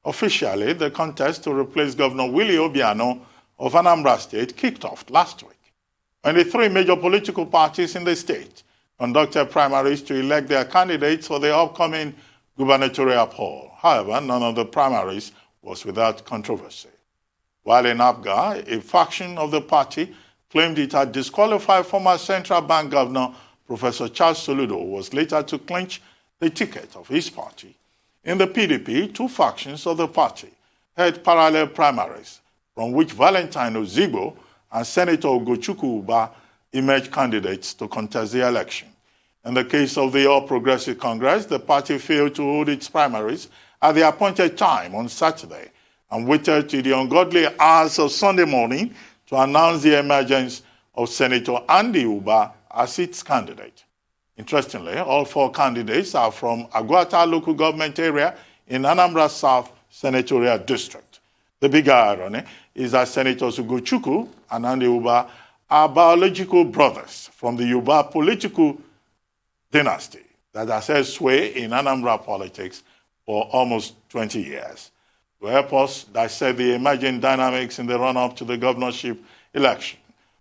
Officially, the contest to replace Governor Willie Obiano of Anambra State kicked off last week, when the three major political parties in the state conducted primaries to elect their candidates for the upcoming gubernatorial poll. However, none of the primaries was without controversy. While in APGA, a faction of the party claimed it had disqualified former Central Bank Governor Prof Charles Soludo was later to clinch the ticket of his party. In the PDP, two factions of the party held parallel primaries, from which Valentine Ozigbo and Senator Ugochukwu Uba emerged candidates to contest the election. In the case of the All Progressive Congress, the party failed to hold its primaries at the appointed time on Saturday and waited till the ungodly hours of Sunday morning to announce the emergence of Senator Andy Uba as its candidate. Interestingly, all four candidates are from Agwata local government area in Anambra South Senatorial District. The bigger irony is that Senators Ugochukwu and Andy Uba are biological brothers from the Uba political dynasty that has held sway in Anambra politics for almost 20 years. To help us dissect the emerging dynamics in the run-up to the governorship election,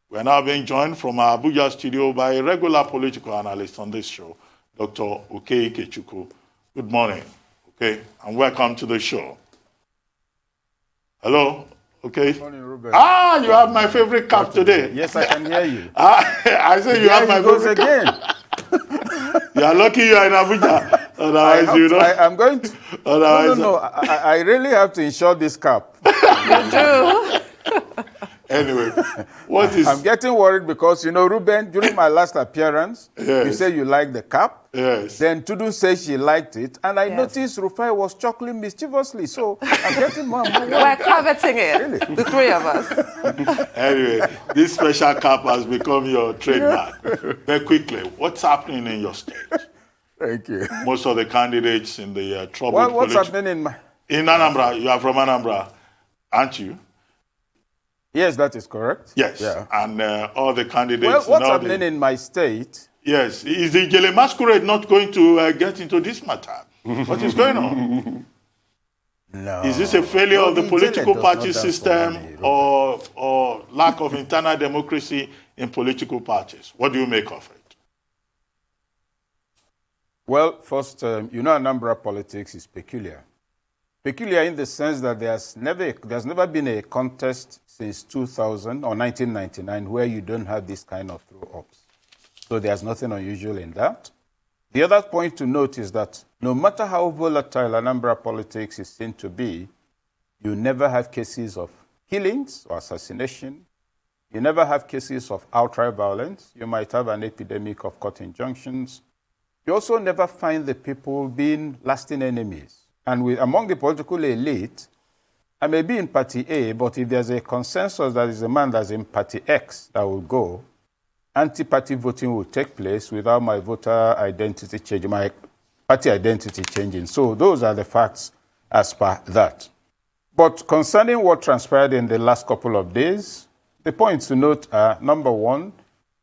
we are now being joined from our Abuja studio by a regular political analyst on this show, Dr. Okey Ikechukwu. Good morning, okay, and welcome to the show. Hello, okay. Good morning, Ruben. Ah, you have my favorite cap today. Yes, I can hear you. I say you have my favorite cap. You are lucky you are in Abuja. Otherwise, you know. I'm going to. Otherwise, no. I really have to insure this cap. You do. Anyway, what is... I'm getting worried because, you know, Ruben, during my last appearance, you said you liked the cap. Yes. Then Tudu said she liked it. And I noticed Rufai was chuckling mischievously. So I'm getting more. We're coveting it. Really? The three of us. Anyway, this special cap has become your trademark. Very quickly, what's happening in your state? Thank you. Most of the candidates in the troubled what's happening in my... In Anambra. You are from Anambra, aren't you? Yes, that is correct. Yes, yeah. And all the candidates... Well, what's happening in my state? Yes. Is the Jele Masquerade not going to get into this matter? What is going on? No. Is this a failure of the political party system or lack of internal democracy in political parties? What do you make of it? Well, first, you know, Anambra politics is peculiar. Peculiar in the sense that there's never been a contest since 2000 or 1999 where you don't have this kind of throw-ups. So there's nothing unusual in that. The other point to note is that no matter how volatile Anambra politics is seen to be, you never have cases of killings or assassination. You never have cases of outright violence. You might have an epidemic of court injunctions. You also never find the people being lasting enemies. And among the political elite, I may be in party A, but if there's a consensus that is a man that's in party X that will go, anti-party voting will take place without my voter identity changing, my party identity changing. So those are the facts as per that. But concerning what transpired in the last couple of days, the points to note are, number one,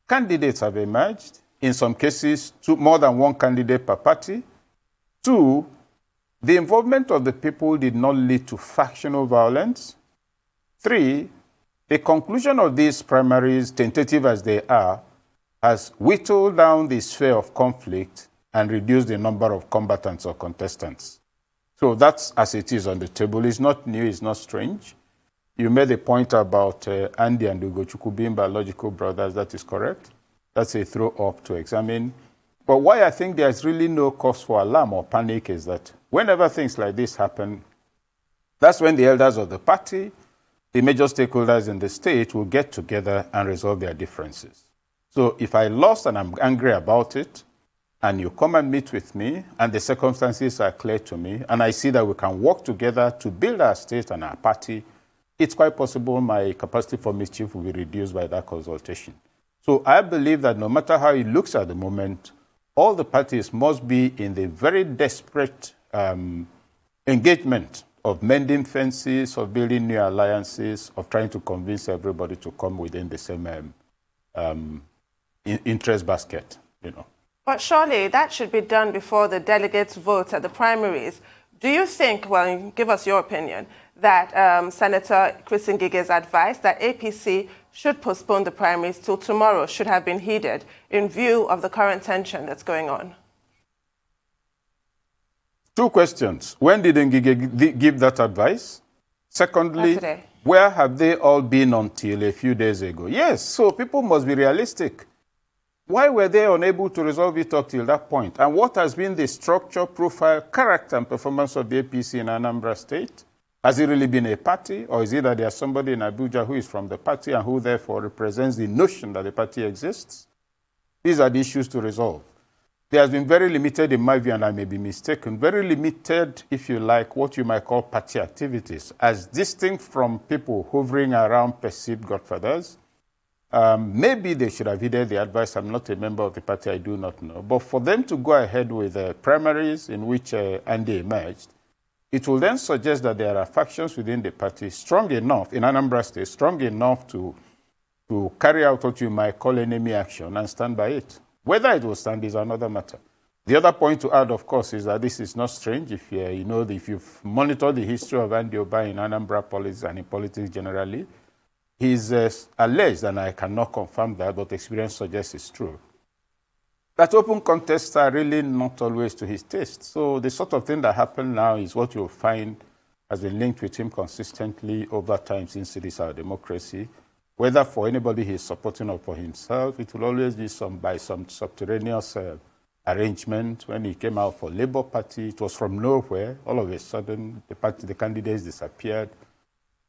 candidates have emerged. In some cases, more than one candidate per party. Two, the involvement of the people did not lead to factional violence. Three, the conclusion of these primaries, tentative as they are, has whittled down the sphere of conflict and reduced the number of combatants or contestants. So that's as it is on the table. It's not new, it's not strange. You made a point about Andy and Ugochukwu being biological brothers. That is correct. That's a throw-up to examine. But why I think there's really no cause for alarm or panic is that whenever things like this happen, that's when the elders of the party, the major stakeholders in the state will get together and resolve their differences. So if I lost and I'm angry about it, and you come and meet with me, and the circumstances are clear to me, and I see that we can work together to build our state and our party, it's quite possible my capacity for mischief will be reduced by that consultation. So I believe that no matter how it looks at the moment, all the parties must be in the very desperate engagement of mending fences, of building new alliances, of trying to convince everybody to come within the same interest basket, you know. But surely that should be done before the delegates vote at the primaries. Do you think, well, give us your opinion, that Senator Chris Ngige's advice that APC should postpone the primaries till tomorrow should have been heeded in view of the current tension that's going on? Two questions. When did Ngige give that advice? Secondly, where have they all been until a few days ago? Yes, so people must be realistic. Why were they unable to resolve it up till that point? And what has been the structure, profile, character, and performance of the APC in Anambra State? Has it really been a party, or is it that there's somebody in Abuja who is from the party and who therefore represents the notion that the party exists? These are the issues to resolve. There has been very limited, in my view, and I may be mistaken, very limited, if you like, what you might call party activities, as distinct from people hovering around perceived godfathers. Maybe they should have heeded the advice. I'm not a member of the party, I do not know. But for them to go ahead with primaries in which Andy emerged, it will then suggest that there are factions within the party strong enough, in Anambra State, strong enough to carry out what you might call enemy action and stand by it. Whether it will stand is another matter. The other point to add, of course, is that this is not strange. If if you've monitored the history of Andy Uba in Anambra politics and in politics generally, he's alleged, and I cannot confirm that, but experience suggests it's true, that open contests are really not always to his taste. So the sort of thing that happened now is what you'll find has been linked with him consistently over time since it is our democracy. Whether for anybody he's supporting or for himself, it will always be by some subterraneous arrangement. When he came out for Labour Party, it was from nowhere. All of a sudden, the candidates disappeared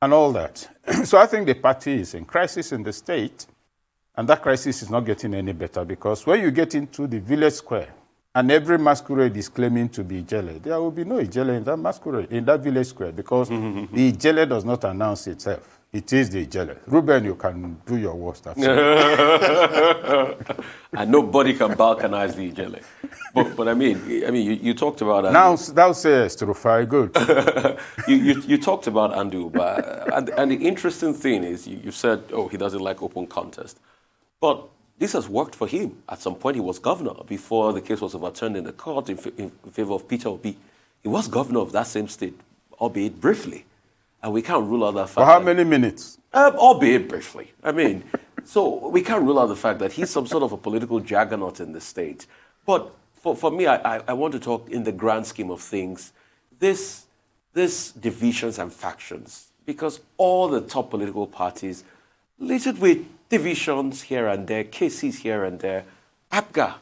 and all that. So I think the party is in crisis in the state, and that crisis is not getting any better, because when you get into the village square and every masquerade is claiming to be Ijele, there will be no Ijele in that masquerade, in that village square, because the Ijele does not announce itself. It is the Ijele. Ruben, you can do your worst. And nobody can balkanize the Ijele. But I mean, you talked about now thou sayest, Rufai, good. you talked about Andy Uba, and the interesting thing is you said, oh, he doesn't like open contest, but this has worked for him. At some point, he was governor before the case was overturned in the court in favor of Peter Obi. He was governor of that same state, albeit briefly. And we can't rule out that fact. For how many minutes? Albeit briefly. I mean, so we can't rule out the fact that he's some sort of a political juggernaut in the state. But for me, I want to talk in the grand scheme of things, this divisions and factions, because all the top political parties, littered with divisions here and there, cases here and there, APGA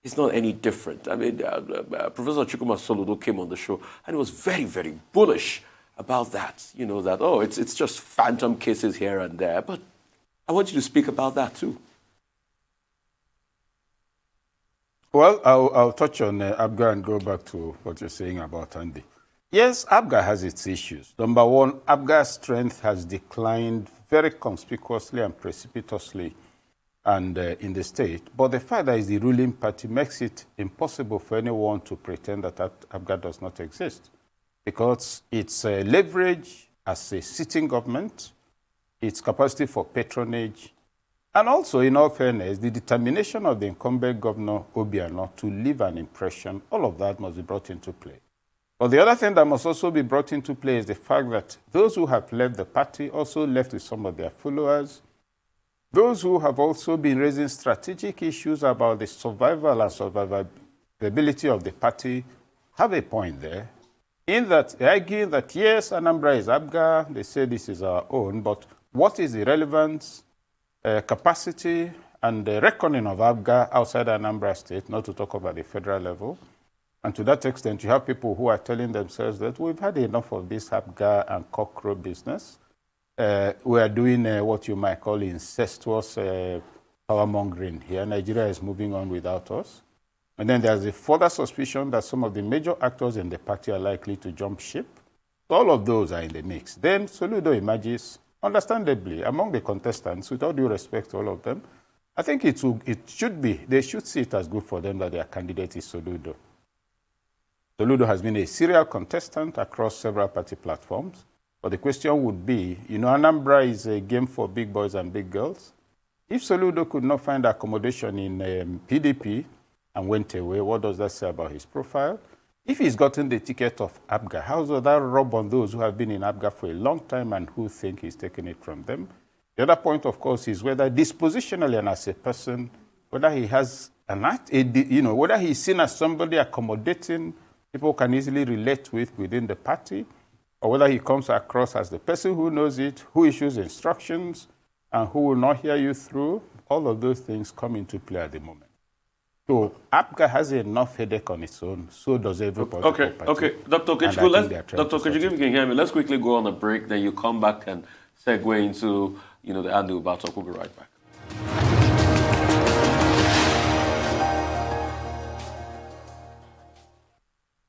is not any different. I mean, Professor Charles Soludo came on the show and he was very, very bullish about that, that, oh, it's just phantom cases here and there. But I want you to speak about that too. Well, I'll touch on APGA and go back to what you're saying about Andy. Yes, APGA has its issues. Number one, APGA's strength has declined very conspicuously and precipitously and in the state. But the fact that it's the ruling party makes it impossible for anyone to pretend that APGA does not exist, because its leverage as a sitting government, its capacity for patronage, and also, in all fairness, the determination of the incumbent governor, Obiano, to leave an impression, all of that must be brought into play. But the other thing that must also be brought into play is the fact that those who have left the party also left with some of their followers. Those who have also been raising strategic issues about the survival and survivability of the party have a point there, in that they argue that, yes, Anambra is APGA, they say this is our own, but what is the relevance, capacity, and the reckoning of APGA outside Anambra State, not to talk about the federal level? And to that extent, you have people who are telling themselves that we've had enough of this APGA and cockroach business. We are doing what you might call incestuous power-mongering here. Nigeria is moving on without us. And then there's a further suspicion that some of the major actors in the party are likely to jump ship. So all of those are in the mix. Then Soludo emerges, understandably, among the contestants, with all due respect to all of them. I think they should see it as good for them that their candidate is Soludo. Soludo has been a serial contestant across several party platforms. But the question would be, Anambra is a game for big boys and big girls. If Soludo could not find accommodation in PDP and went away, what does that say about his profile? If he's gotten the ticket of APGA, how does that rub on those who have been in APGA for a long time and who think he's taking it from them? The other point, of course, is whether dispositionally and as a person, whether he has whether he's seen as somebody accommodating, people can easily relate with within the party, or whether he comes across as the person who knows it, who issues instructions, and who will not hear you through. All of those things come into play at the moment. So APGA has enough headache on its own, so does every political party. Okay. Dr. Okechukwu, if you can hear me, let's quickly go on a break, then you come back and segue into the Andy Uba talk. We'll be right back.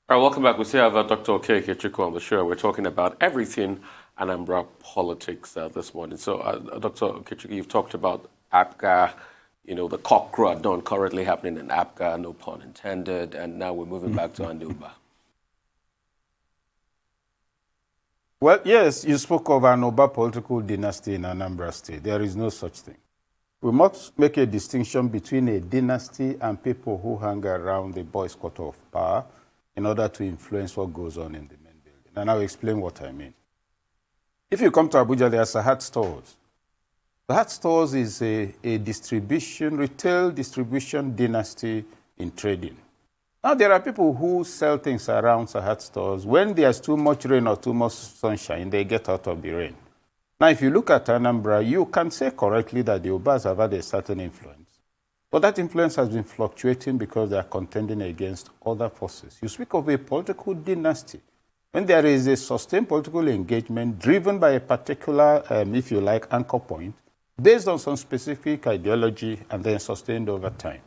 All right, welcome back. We still have Dr. Ikechukwu on the show. We're talking about everything Anambra politics this morning. So, Dr. Ikechukwu, you've talked about APGA, the cockcrow at dawn currently happening in APGA, no pun intended, and now we're moving back to Andy Uba. Well, yes, you spoke of an Uba political dynasty in Anambra State. There is no such thing. We must make a distinction between a dynasty and people who hang around the boys' quarter of power in order to influence what goes on in the main building. And I'll explain what I mean. If you come to Abuja, there are Sahat stores. Sahat stores is a retail distribution dynasty in trading. Now, there are people who sell things around Sahat stores. When there's too much rain or too much sunshine, they get out of the rain. Now, if you look at Anambra, you can say correctly that the Ubas have had a certain influence. But that influence has been fluctuating because they are contending against other forces. You speak of a political dynasty. When there is a sustained political engagement driven by a particular, if you like, anchor point, based on some specific ideology and then sustained over time.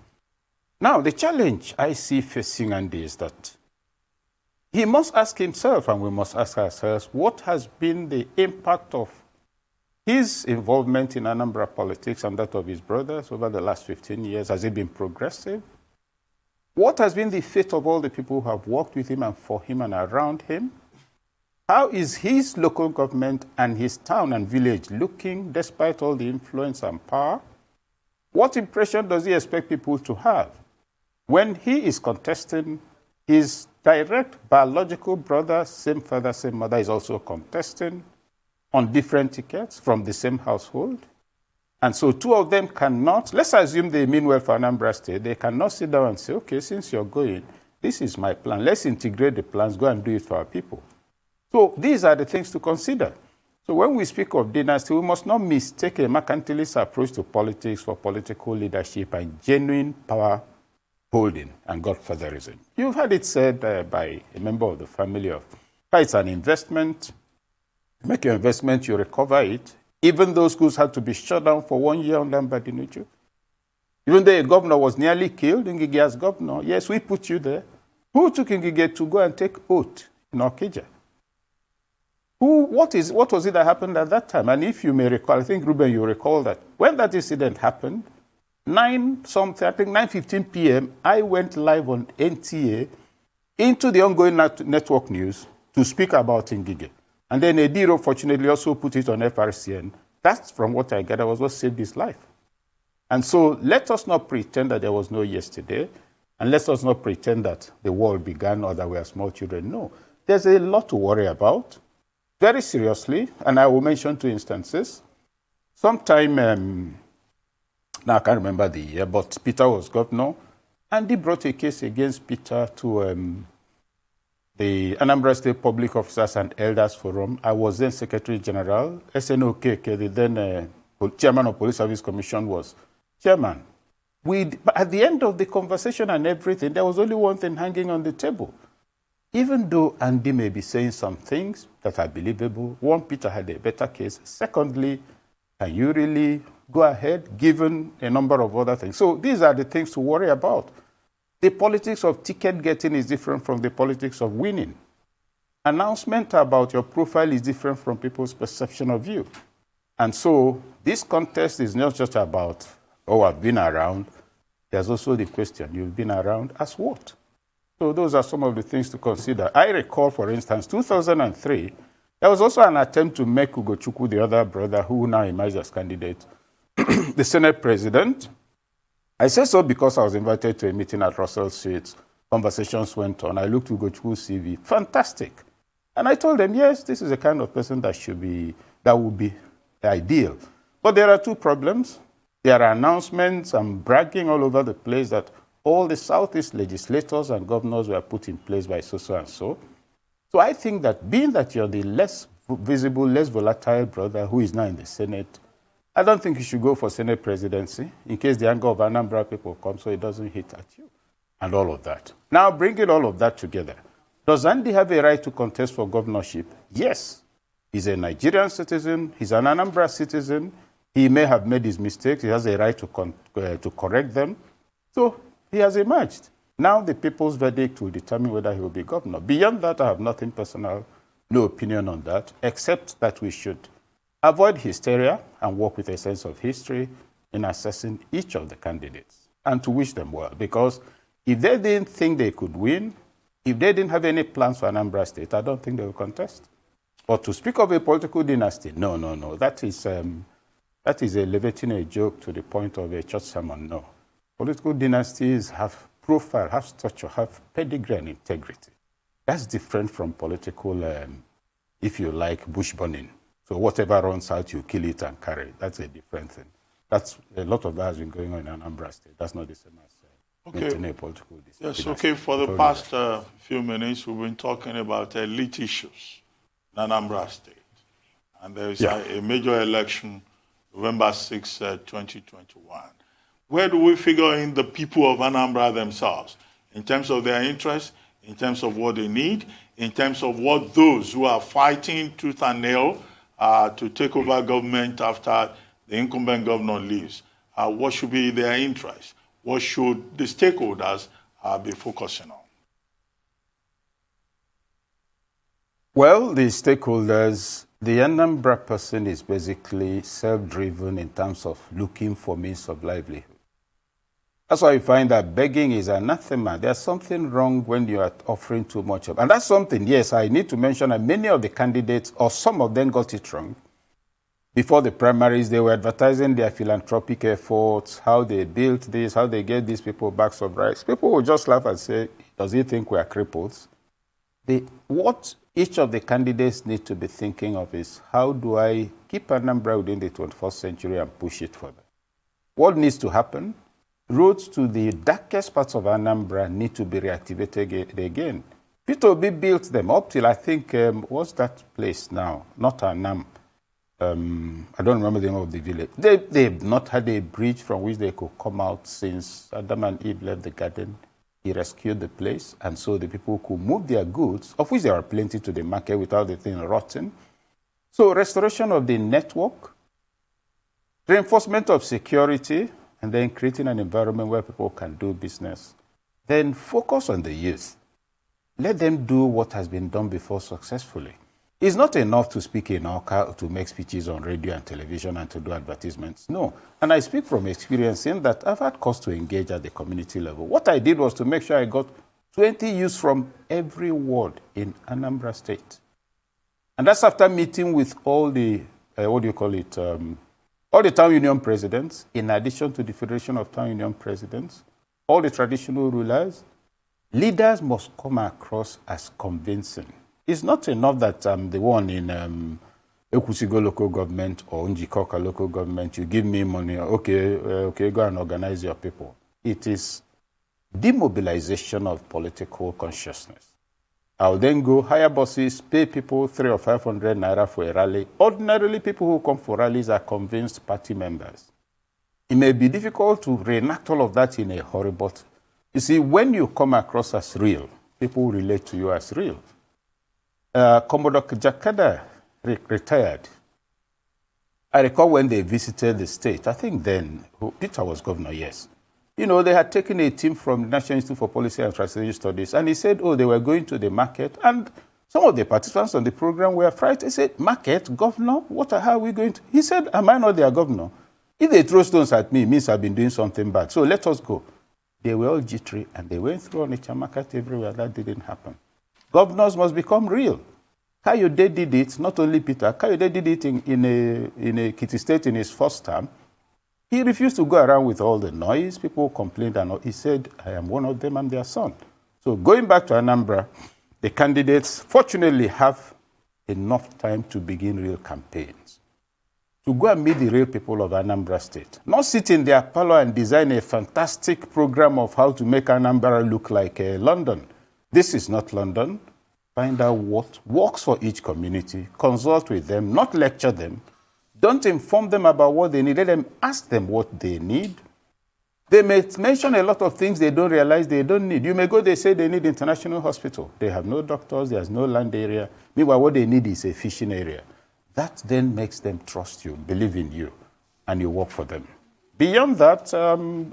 Now, the challenge I see facing Andy is that he must ask himself, and we must ask ourselves, what has been the impact of his involvement in Anambra politics and that of his brothers over the last 15 years? Has it been progressive? What has been the fate of all the people who have worked with him and for him and around him? How is his local government and his town and village looking despite all the influence and power? What impression does he expect people to have when he is contesting? His direct biological brother, same father, same mother, is also contesting on different tickets from the same household. And so two of them cannot, let's assume they mean well for Anambra State, they cannot sit down and say, okay, since you're going, this is my plan. Let's integrate the plans, go and do it for our people. So these are the things to consider. So when we speak of dynasty, we must not mistake a mercantilist approach to politics for political leadership and genuine power holding and godfatherism. You've heard it said by a member of the family of, it's an investment. You make your investment, you recover it. Even those schools had to be shut down for 1 year under Mbadinuju. Even though a governor was nearly killed, Ngige as governor, yes, we put you there. Who took Ngige to go and take oath in Okey? What was it that happened at that time? And if you may recall, I think, Ruben, you recall that when that incident happened, 9:15 p.m., I went live on NTA into the ongoing network news to speak about Ngige. And then Ediro, fortunately, also put it on FRCN. That's from what I gather was what saved his life. And so let us not pretend that there was no yesterday, and let us not pretend that the world began or that we are small children. No, there's a lot to worry about, very seriously, and I will mention 2 instances. Sometime, now I can't remember the year, but Peter was governor, and he brought a case against Peter to the Anambra State Public Officers and Elders Forum. I was then Secretary General. Okey, the then Chairman of Police Service Commission, was chairman. But at the end of the conversation and everything, there was only one thing hanging on the table. Even though Andy may be saying some things that are believable, one, Peter had a better case. Secondly, can you really go ahead, given a number of other things? So these are the things to worry about. The politics of ticket getting is different from the politics of winning. Announcement about your profile is different from people's perception of you. And so this contest is not just about, oh, I've been around. There's also the question, you've been around as what? So those are some of the things to consider. I recall, for instance, 2003, there was also an attempt to make Ugochukwu, the other brother, who now emerged as candidate, the Senate president. I say so because I was invited to a meeting at Russell Street conversations went on. I looked at Ugochukwu's CV, fantastic. And I told them, yes, this is the kind of person that would be ideal. But there are two problems. There are announcements and bragging all over the place that all the Southeast legislators and governors were put in place by so and so. So I think that being that you're the less visible, less volatile brother who is now in the Senate, I don't think you should go for Senate presidency in case the anger of Anambra people comes so it doesn't hit at you and all of that. Now, bringing all of that together, does Andy have a right to contest for governorship? Yes. He's a Nigerian citizen. He's an Anambra citizen. He may have made his mistakes. He has a right to correct them. So he has emerged. Now the people's verdict will determine whether he will be governor. Beyond that, I have nothing personal, no opinion on that, except that we should avoid hysteria and work with a sense of history in assessing each of the candidates and to wish them well. Because if they didn't think they could win, if they didn't have any plans for Anambra State, I don't think they will contest. But to speak of a political dynasty, no. That is elevating a joke to the point of a church sermon, no. Political dynasties have profile, have structure, have pedigree and integrity. That's different from political, if you like, bush burning. So whatever runs out, you kill it and carry it. That's a different thing. That's a lot of that has been going on in Anambra State. That's not the same as maintaining a political dynasty. Yes, okay. For the past few minutes, we've been talking about elite issues in Anambra State. And there is a major election, November 6, 2021. Where do we figure in the people of Anambra themselves in terms of their interests, in terms of what they need, in terms of what those who are fighting tooth and nail to take over government after the incumbent governor leaves, what should be their interests? What should the stakeholders be focusing on? Well, the stakeholders, the Anambra person is basically self-driven in terms of looking for means of livelihood. That's why you find that begging is anathema. There's something wrong when you are offering too much of. And that's something, yes, I need to mention that many of the candidates, or some of them got it wrong. Before the primaries, they were advertising their philanthropic efforts, how they built this, how they get these people bags of rice. People will just laugh and say, does he think we are cripples? What each of the candidates need to be thinking of is, how do I keep Anambra within the 21st century and push it further? What needs to happen? Roads to the darkest parts of Anambra need to be reactivated again. Peter Obi built them up till, I think, what's that place now? Not Anam. I don't remember the name of the village. They've not had a bridge from which they could come out since Adam and Eve left the garden. He rescued the place, and so the people could move their goods, of which there are plenty, to the market without the thing rotting. So restoration of the network, reinforcement of security, and then creating an environment where people can do business. Then focus on the youth. Let them do what has been done before successfully. It's not enough to speak in Okey, to make speeches on radio and television and to do advertisements. No. And I speak from experience in that I've had cause to engage at the community level. What I did was to make sure I got 20 youths from every ward in Anambra State. And that's after meeting with all the, all the town union presidents, in addition to the Federation of Town Union Presidents, all the traditional rulers. Leaders must come across as convincing. It's not enough that the one in Ekusigo local government or Njikoka local government, you give me money, okay, go and organize your people. It is demobilization of political consciousness. I'll then go hire buses, pay people 300 or 500 naira for a rally. Ordinarily, people who come for rallies are convinced party members. It may be difficult to reenact all of that in a hurry, but you see, when you come across as real, people relate to you as real. Commodore Jakada retired. I recall when they visited the state, I think then, Peter was governor, yes. You know, they had taken a team from the National Institute for Policy and Strategic Studies, and he said, they were going to the market, and some of the participants on the program were frightened. He said, market, governor, how are we going to? He said, am I not their governor? If they throw stones at me, it means I've been doing something bad. So let us go. They were all jittery, and they went through Onitsha market everywhere. That didn't happen. Governors must become real. Kayode did it, not only Peter. Kayode did it in a Kitty State in his first term. He refused to go around with all the noise. People complained, and he said, I am one of them, I'm their son. So going back to Anambra, the candidates fortunately have enough time to begin real campaigns, to go and meet the real people of Anambra State. Not sit in their parlor and design a fantastic program of how to make Anambra look like London. This is not London. Find out what works for each community, consult with them, not lecture them. Don't inform them about what they need. Let them ask them what they need. They may mention a lot of things they don't realize they don't need. You may go, they say they need international hospital. They have no doctors, there's no land area. Meanwhile, what they need is a fishing area. That then makes them trust you, believe in you, and you work for them. Beyond that,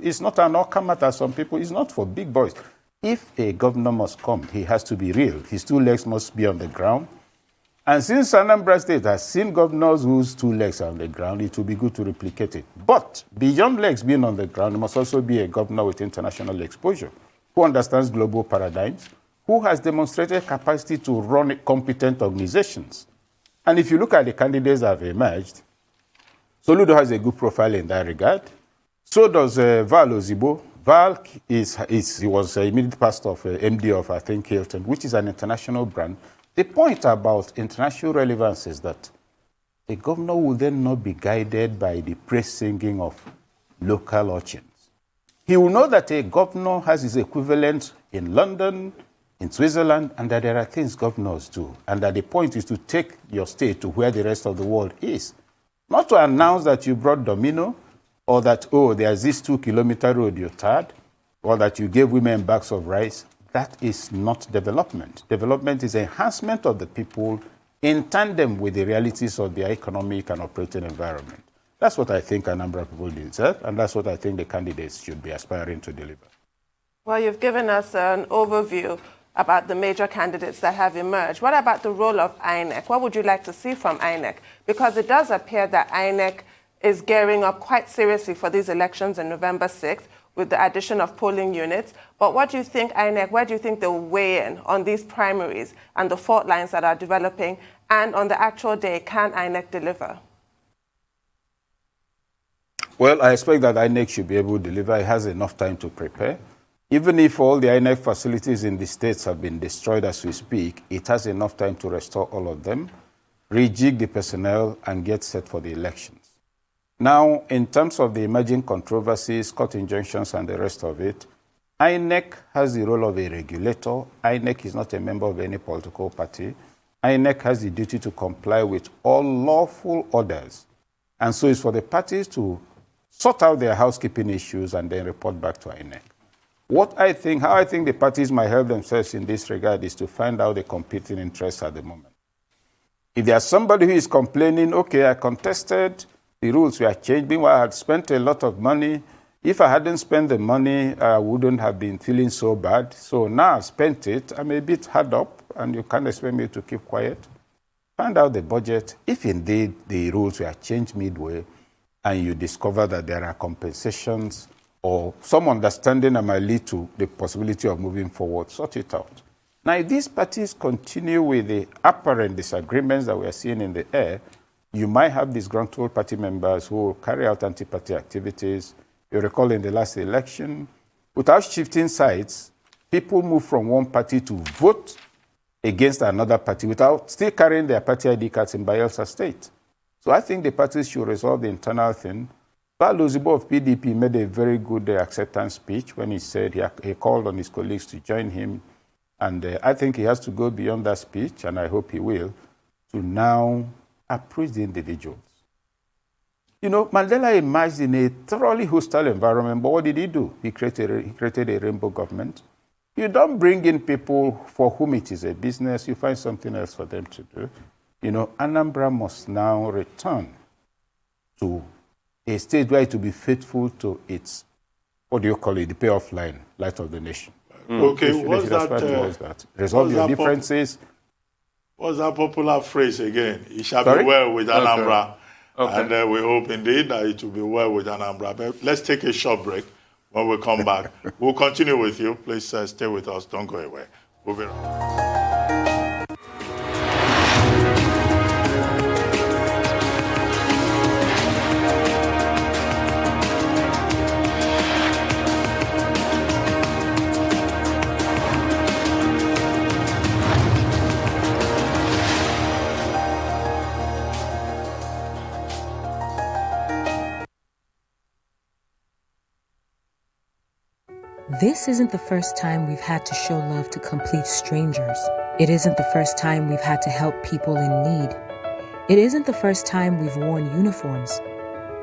it's not an Okey matter. Some people, it's not for big boys. If a governor must come, he has to be real. His 2 legs must be on the ground. And since Anambra State has seen governors whose 2 legs are on the ground, it will be good to replicate it. But beyond legs being on the ground, it must also be a governor with international exposure, who understands global paradigms, who has demonstrated capacity to run competent organizations. And if you look at the candidates that have emerged, Soludo has a good profile in that regard. So does Val Ozigbo. Val he was immediate pastor of MD of, I think, Hilton, which is an international brand. The point about international relevance is that the governor will then not be guided by the praise singing of local urchins. He will know that a governor has his equivalent in London, in Switzerland, and that there are things governors do, and that the point is to take your state to where the rest of the world is. Not to announce that you brought domino, or that, oh, there's this 2-kilometer road you tarred, or that you gave women bags of rice. That is not development. Development is enhancement of the people in tandem with the realities of their economic and operating environment. That's what I think Anambra people deserve, and that's what I think the candidates should be aspiring to deliver. Well, you've given us an overview about the major candidates that have emerged. What about the role of INEC? What would you like to see from INEC? Because it does appear that INEC is gearing up quite seriously for these elections on November 6th with the addition of polling units. But what do you think INEC, where do you think they'll weigh in on these primaries and the fault lines that are developing? And on the actual day, can INEC deliver? Well, I expect that INEC should be able to deliver. It has enough time to prepare. Even if all the INEC facilities in the states have been destroyed as we speak, it has enough time to restore all of them, rejig the personnel, and get set for the elections. Now, in terms of the emerging controversies, court injunctions, and the rest of it, INEC has the role of a regulator. INEC is not a member of any political party. INEC has the duty to comply with all lawful orders. And so it's for the parties to sort out their housekeeping issues and then report back to INEC. How I think the parties might help themselves in this regard is to find out the competing interests at the moment. If there's somebody who is complaining, okay, I contested, the rules were changed, meanwhile I had spent a lot of money. If I hadn't spent the money, I wouldn't have been feeling so bad. So now I've spent it, I'm a bit hard up, and you can't expect me to keep quiet. Find out the budget. If indeed the rules were changed midway, and you discover that there are compensations or some understanding that might lead to the possibility of moving forward, sort it out. Now, if these parties continue with the apparent disagreements that we are seeing in the air, you might have disgruntled party members who will carry out anti-party activities. You recall in the last election, without shifting sides, people moved from one party to vote against another party without still carrying their party ID cards in Bayelsa State. So I think the parties should resolve the internal thing. Val Ozigbo of PDP made a very good acceptance speech when he said he called on his colleagues to join him. And I think he has to go beyond that speech, and I hope he will, to now appraise the individuals. You know, Mandela emerged in a thoroughly hostile environment, but what did he do? He created a rainbow government. You don't bring in people for whom it is a business. You find something else for them to do. You know, Anambra must now return to a state where it will be faithful to its, what do you call it, the payoff line, light of the nation. Okay, what's that? Resolve your differences. What's that popular phrase again? It shall Sorry? be well with Anambra. Okay. And we hope indeed that it will be well with Anambra. But let's take a short break. When we come back, we'll continue with you. Please stay with us. Don't go away. We'll be right back. This isn't the first time we've had to show love to complete strangers. It isn't the first time we've had to help people in need. It isn't the first time we've worn uniforms,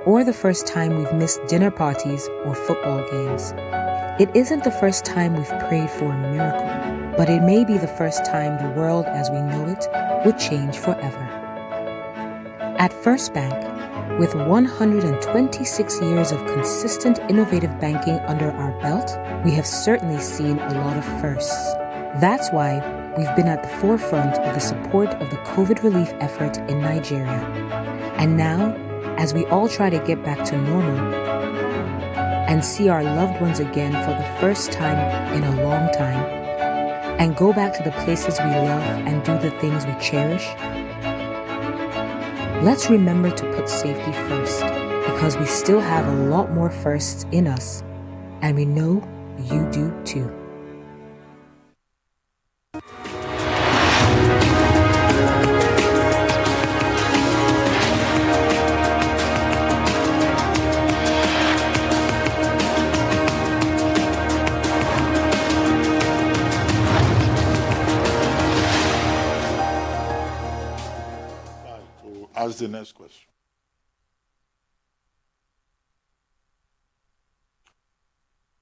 or the first time we've missed dinner parties or football games. It isn't the first time we've prayed for a miracle, but it may be the first time the world as we know it would change forever. At First Bank, with 126 years of consistent innovative banking under our belt, we have certainly seen a lot of firsts. That's why we've been at the forefront of the support of the COVID relief effort in Nigeria. And now, as we all try to get back to normal and see our loved ones again for the first time in a long time, and go back to the places we love and do the things we cherish, let's remember to put safety first, because we still have a lot more firsts in us, and we know you do too. Ask the next question.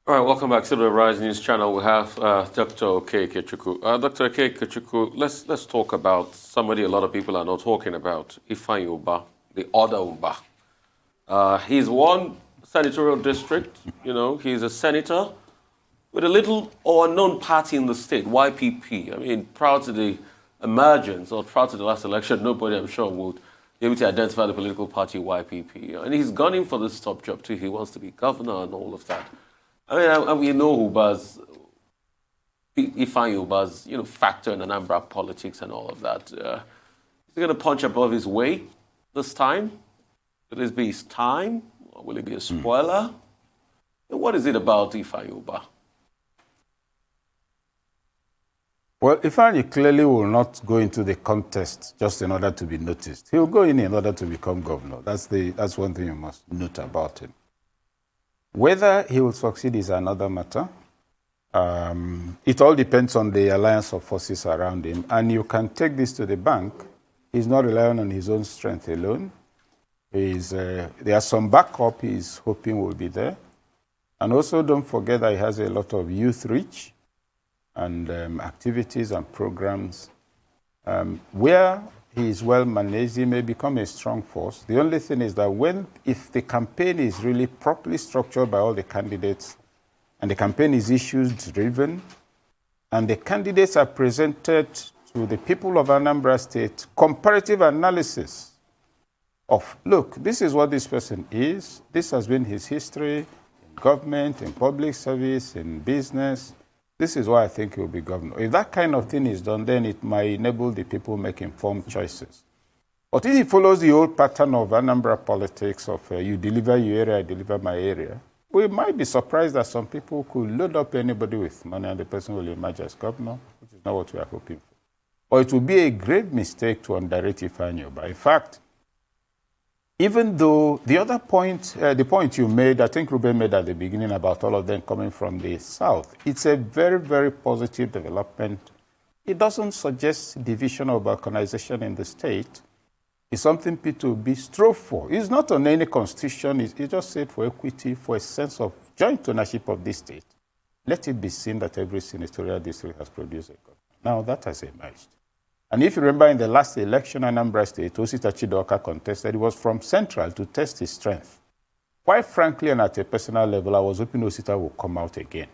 All right, welcome back to the Rise News channel. We have Dr. Okey Ikechukwu. Dr. Okey Ikechukwu, let's talk about somebody a lot of people are not talking about, Ifeanyi Uba, the other Uba. He's one senatorial district, you know, he's a senator with a little or unknown party in the state, YPP. I mean, prior to the emergence or prior to the last election, nobody, I'm sure, would be able to identify the political party YPP. And he's gone in for this top job too. He wants to be governor and all of that. I mean, we know Uba's, Ifeanyi Uba's, you know, factor in Anambra politics and all of that. Is he going to punch above his weight this time? Will this be his time? Or will it be a spoiler? What is it about Ifeanyi Uba? Well, Ifeanyi clearly will not go into the contest just in order to be noticed. He will go in order to become governor. That's one thing you must note about him. Whether he will succeed is another matter. It all depends on the alliance of forces around him. And you can take this to the bank. He's not relying on his own strength alone. There are some backup he's hoping will be there. And also don't forget that he has a lot of youth reach and activities and programs. Where he is well managed, he may become a strong force. The only thing is that if the campaign is really properly structured by all the candidates, and the campaign is issues-driven, and the candidates are presented to the people of Anambra State, comparative analysis of, look, this is what this person is, this has been his history in government, in public service, in business, this is why I think he will be governor. If that kind of thing is done, then it might enable the people make informed choices. But if he follows the old pattern of Anambra politics of you deliver your area, I deliver my area, we might be surprised that some people could load up anybody with money and the person will emerge as governor, which is not what we are hoping for. Or it would be a grave mistake to underrate Ifeanyi Uba. In fact, even though the other point, the point you made, I think Ruben made at the beginning about all of them coming from the south, it's a very, very positive development. It doesn't suggest division or balkanization in the state. It's something P2B strove for. It's not on any constitution. It's just said for equity, for a sense of joint ownership of this state. Let it be seen that every senatorial district has produced a government. Now that has emerged. And if you remember in the last election, Anambra State, Osita Chidoka contested, it was from Central to test his strength. Quite frankly, and at a personal level, I was hoping Osita would come out again.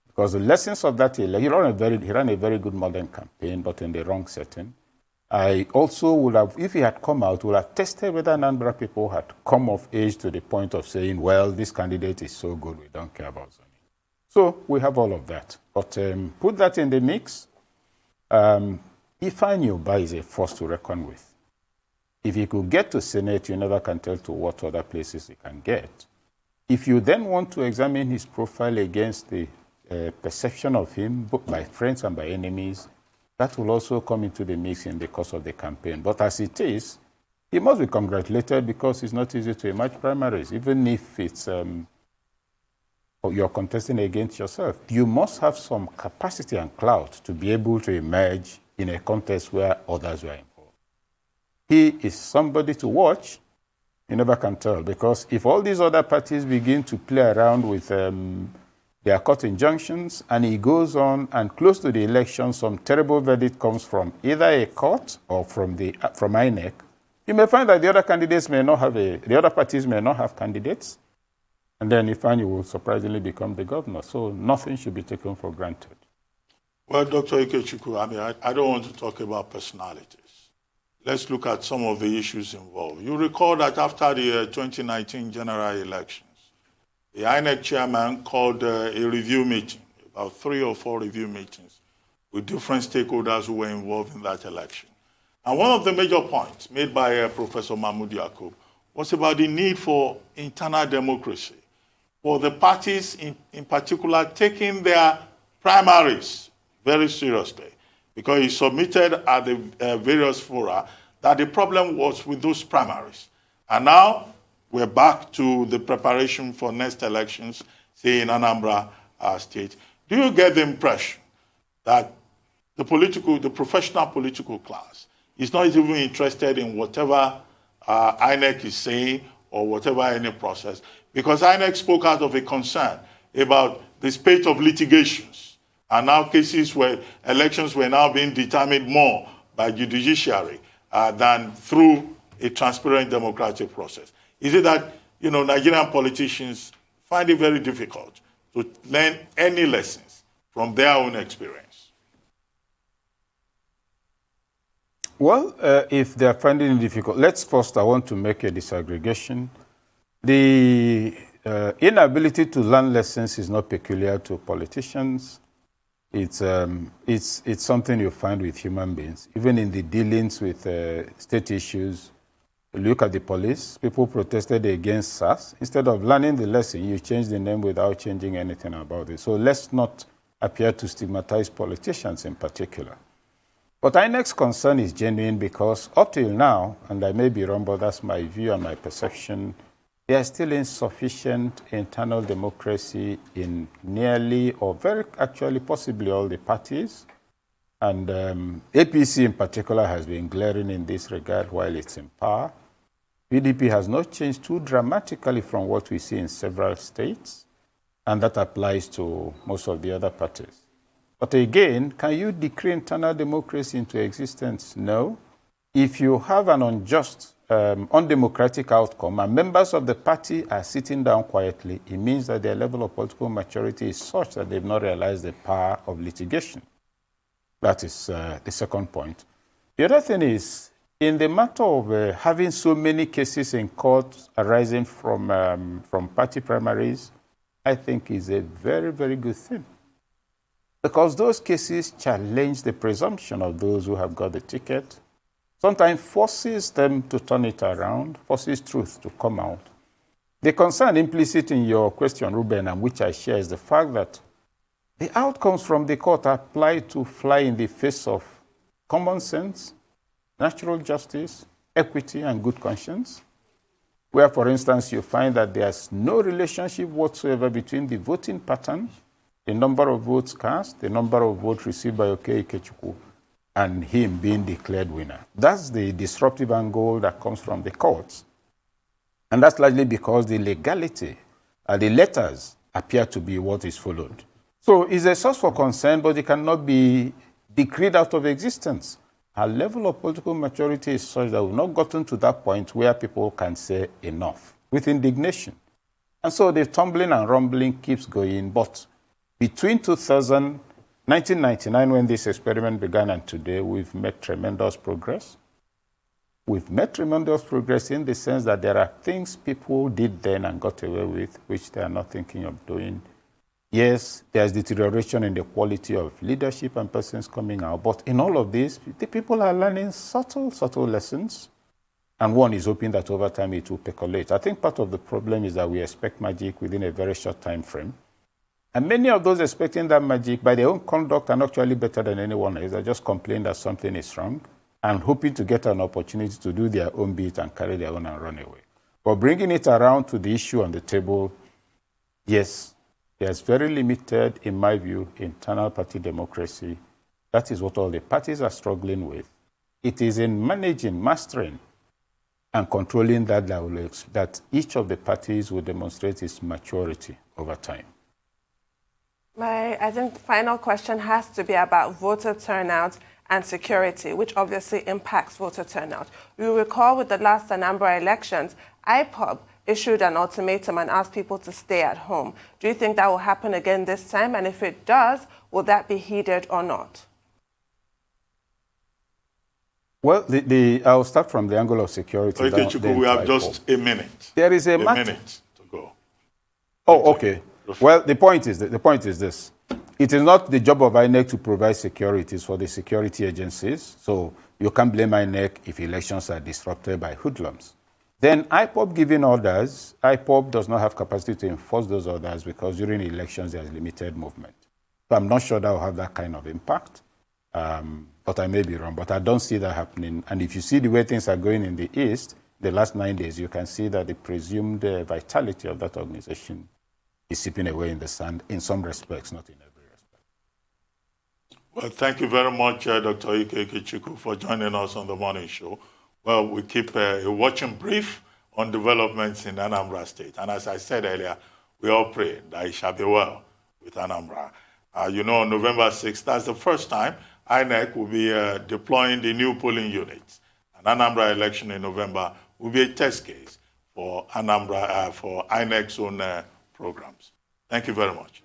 Because the lessons of that election, he ran a very good modern campaign, but in the wrong setting. I also would have, if he had come out, would have tested whether Anambra people had come of age to the point of saying, well, this candidate is so good, we don't care about zoning. So we have all of that. But put that in the mix. Ifeanyi Uba is a force to reckon with. If he could get to Senate, you never can tell to what other places he can get. If you then want to examine his profile against the perception of him, both by friends and by enemies, that will also come into the mix in the course of the campaign. But as it is, he must be congratulated because it's not easy to emerge primaries, even if it's you're contesting against yourself. You must have some capacity and clout to be able to emerge in a contest where others were involved. He is somebody to watch. You never can tell, because if all these other parties begin to play around with their court injunctions, and he goes on, and close to the election, some terrible verdict comes from either a court or from INEC, you may find that the other candidates may not have the other parties may not have candidates, and then you find you will surprisingly become the governor. So nothing should be taken for granted. Well, Dr. Ikechukwu, I mean, I don't want to talk about personalities. Let's look at some of the issues involved. You recall that after the 2019 general elections, the INEC chairman called a review meeting, about 3 or 4 review meetings, with different stakeholders who were involved in that election. And one of the major points made by Professor Mahmoud Yakub was about the need for internal democracy, for the parties in particular taking their primaries very seriously, because he submitted at the various fora that the problem was with those primaries. And now we're back to the preparation for next elections, say in Anambra state. Do you get the impression that the professional political class is not even interested in whatever INEC is saying or whatever any process? Because INEC spoke out of a concern about the spate of litigations, and now cases where elections were now being determined more by the judiciary than through a transparent democratic process. Is it that Nigerian politicians find it very difficult to learn any lessons from their own experience? Well, if they're finding it difficult, I want to make a disaggregation. The inability to learn lessons is not peculiar to politicians. It's something you find with human beings, even in the dealings with state issues. Look at the police. People protested against SARS. Instead of learning the lesson, you change the name without changing anything about it. So let's not appear to stigmatize politicians in particular. But INEC's concern is genuine because up till now, and I may be wrong, but that's my view and my perception, there is still insufficient internal democracy in nearly, or very actually possibly all the parties. And APC in particular has been glaring in this regard while it's in power. PDP has not changed too dramatically from what we see in several states, and that applies to most of the other parties. But again, can you decree internal democracy into existence? No. If you have an unjust, undemocratic outcome, and members of the party are sitting down quietly, it means that their level of political maturity is such that they've not realized the power of litigation. That is the second point. The other thing is, in the matter of having so many cases in court arising from party primaries, I think is a very, very good thing. Because those cases challenge the presumption of those who have got the ticket, sometimes forces them to turn it around, forces truth to come out. The concern implicit in your question, Ruben, and which I share, is the fact that the outcomes from the court apply to fly in the face of common sense, natural justice, equity, and good conscience, where, for instance, you find that there's no relationship whatsoever between the voting pattern, the number of votes cast, the number of votes received by Okey, Ikechukwu, and him being declared winner. That's the disruptive angle that comes from the courts. And that's largely because the legality, the letters appear to be what is followed. So it's a source for concern, but it cannot be decreed out of existence. Our level of political maturity is such that we've not gotten to that point where people can say enough with indignation. And so the tumbling and rumbling keeps going. But between 1999, when this experiment began, and today, we've made tremendous progress. We've made tremendous progress in the sense that there are things people did then and got away with, which they are not thinking of doing. Yes, there's deterioration in the quality of leadership and persons coming out, but in all of this, the people are learning subtle lessons, and one is hoping that over time it will percolate. I think part of the problem is that we expect magic within a very short time frame, and many of those expecting that magic by their own conduct are actually better than anyone else. They just complain that something is wrong and hoping to get an opportunity to do their own bit and carry their own and run away. But bringing it around to the issue on the table, yes, There's very limited, in my view, internal party democracy. That is what all the parties are struggling with. It is in managing, mastering, and controlling that each of the parties will demonstrate its maturity over time. I think the final question has to be about voter turnout and security, which obviously impacts voter turnout. You recall with the last Anambra elections, IPOB issued an ultimatum and asked people to stay at home. Do you think that will happen again this time? And if it does, will that be heeded or not? Well, I'll start from the angle of security. Ikechukwu, we have just a minute. There is a minute to go. Oh, okay. Well, the point is this. It is not the job of INEC to provide security. It's for the security agencies. So you can't blame INEC if elections are disrupted by hoodlums. Then IPOB giving orders, IPOB does not have capacity to enforce those orders because during elections there is limited movement. So I'm not sure that will have that kind of impact. But I may be wrong, but I don't see that happening. And if you see the way things are going in the East, the last 9 days, you can see that the presumed vitality of that organization is seeping away in the sand in some respects, not in every respect. Well, thank you very much, Dr. Ikechukwu, for joining us on the morning show. Well, we keep a watching brief on developments in Anambra State. And as I said earlier, we all pray that it shall be well with Anambra. You know, on November 6th, that's the first time INEC will be deploying the new polling units. An Anambra election in November will be a test case for Anambra, for INEC's own programs. Thank you very much.